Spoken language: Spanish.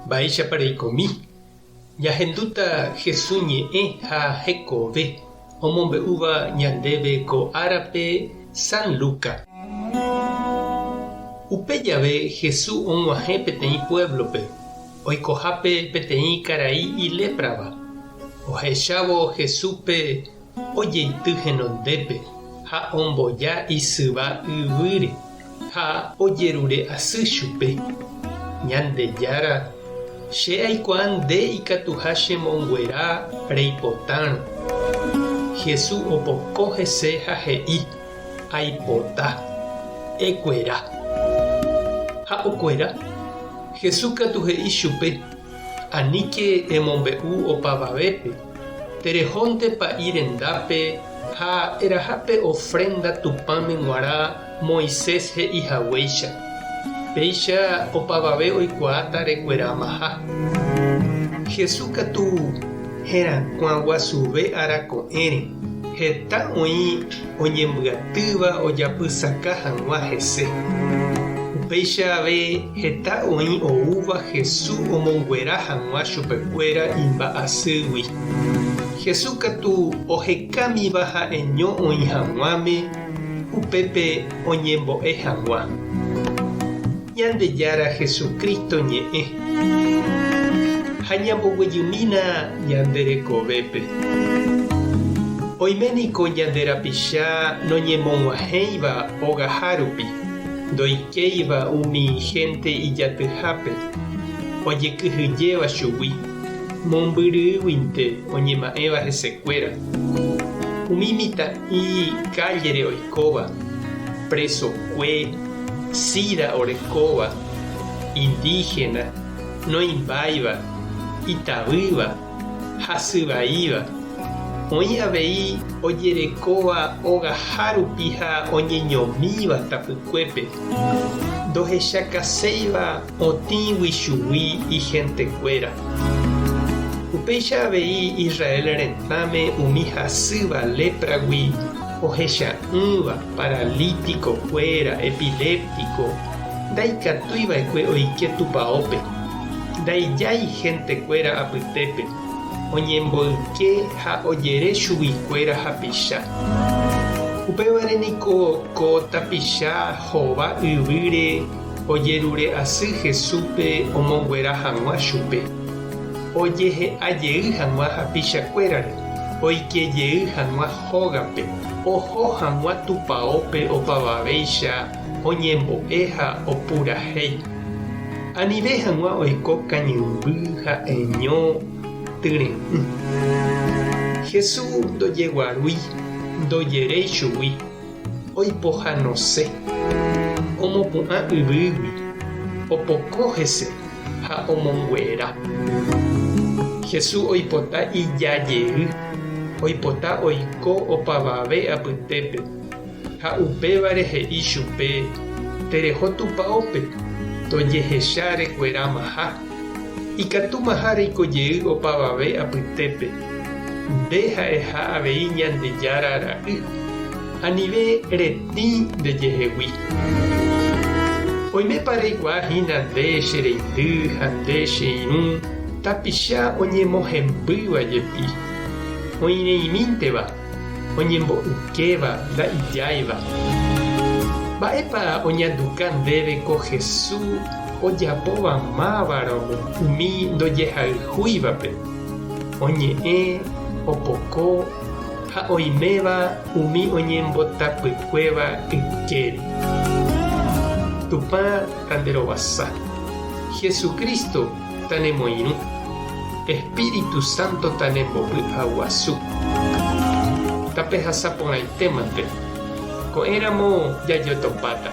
Baixa pareikomi. Ñahenduta Jesús ñe'ẽ ha hekove omombe'úva ñandéve ko árape San Luca. Upe jave Jesús og̃uahẽ peteĩ pueblope, oikohápe peteĩ karai iléprava. Ohechávo Jesúspe ojeity henondépe ha omboja isyva yvýre ha ojerure asy chupe. Ñandejára che aikuaa nde ikatuha chemonguera reipotãrõ. Jesús opoko hese ha he'i: aipota, ekuera. Ha okuera. Jesús katu he'i chupe: aníke emombe'u opavavépe, terehónte pa'i rendápe ha erahápe ofrenda tupãme g̃uarã Moisés he'ihaguéicha. Péicha opavave oikuaáta rekueramaha. Jesús katu herakuã guasuve arako'ẽre, heta oĩ oñembyatýva ojapysaka hag̃ua hese. Upéicha ave heta oĩ oúva Jesús omonguera hag̃ua chupekuéra imba'asýgui. Jesús katu ohekámiva ha eño oĩ hag̃uáme upépe oñembo'e hag̃ua. Ñandejára Jesucristo ñe'ẽ ha ñamboguejymína ñanderekovépe. Oiméniko ñande rapicha noñemog̃uahẽiva ogahárupi, ndoikéiva umi gente ijatyhápe, ojekyhyjéva chugui, mombyryýguinte oñema'ẽva hesekuéra. Umi mitã'i cállere oikóva, presokue, sida orekóva, indígena, noimbáiva, itavýva, hasyvaíva. Oĩ avei ojerekóva ogahárupi ha oñeñomíva tapykuépe. Ndohechakaséiva otĩgui chugui igentekuéra. Upéicha avei Israel rentáme umi hasýva lépragui ohecha'ỹva, paralítico kuéra, epiléptico, ndaikatúiva'ekue oike tupãópe, ndaijái hentekuéra apytépe, oñemboyke ha ojere chuguikuéra hapicha. Upevareniko ko tapicha hova yvýre ojerure asy Jesúspe omonguera hag̃ua chupe. Ojehe'ajey hag̃ua hapichakuérare, oikejey hag̃ua hógape, oho hag̃ua tupãópe opavavéicha oñembo'e ha opurahéi. Anive hag̃ua oiko kañymby ha eño tyre'ỹ. Jesús ndojeguarúi, ndojeréi chugui, oipohanose, omopu'ã yvýgui, opoko hese ha omonguera. Jesús oipota ijajey, oipota oiko opavave apytépe, ha upévare he'i chupe: tereho tupãópe, tojehecha rekueramaha. Ikatumaha reikojey opavave apytépe, nde ha'eha avei Ñandejára ra'y, anive retĩ ndejehegui. Oimépa reikuaahína nde che reindy ha nde che irũ tapicha oñemohembýva jepi, oireimínteva, oñembo'ykéva nda'ijáiva. Mba'épa oñanduka ndéve ko Jesús ojapóva mávaramo umi ndojehayhúivape, oñe'ẽ, opoko ha oiméva umi oñembotapykuéva ykére. Tupã tanderovasa. Jesucristo tanemoirũ. Espíritu Santo tanembopy'aguasu. Tapehasaporãitémante. Ko'ẽramo jajotopáta.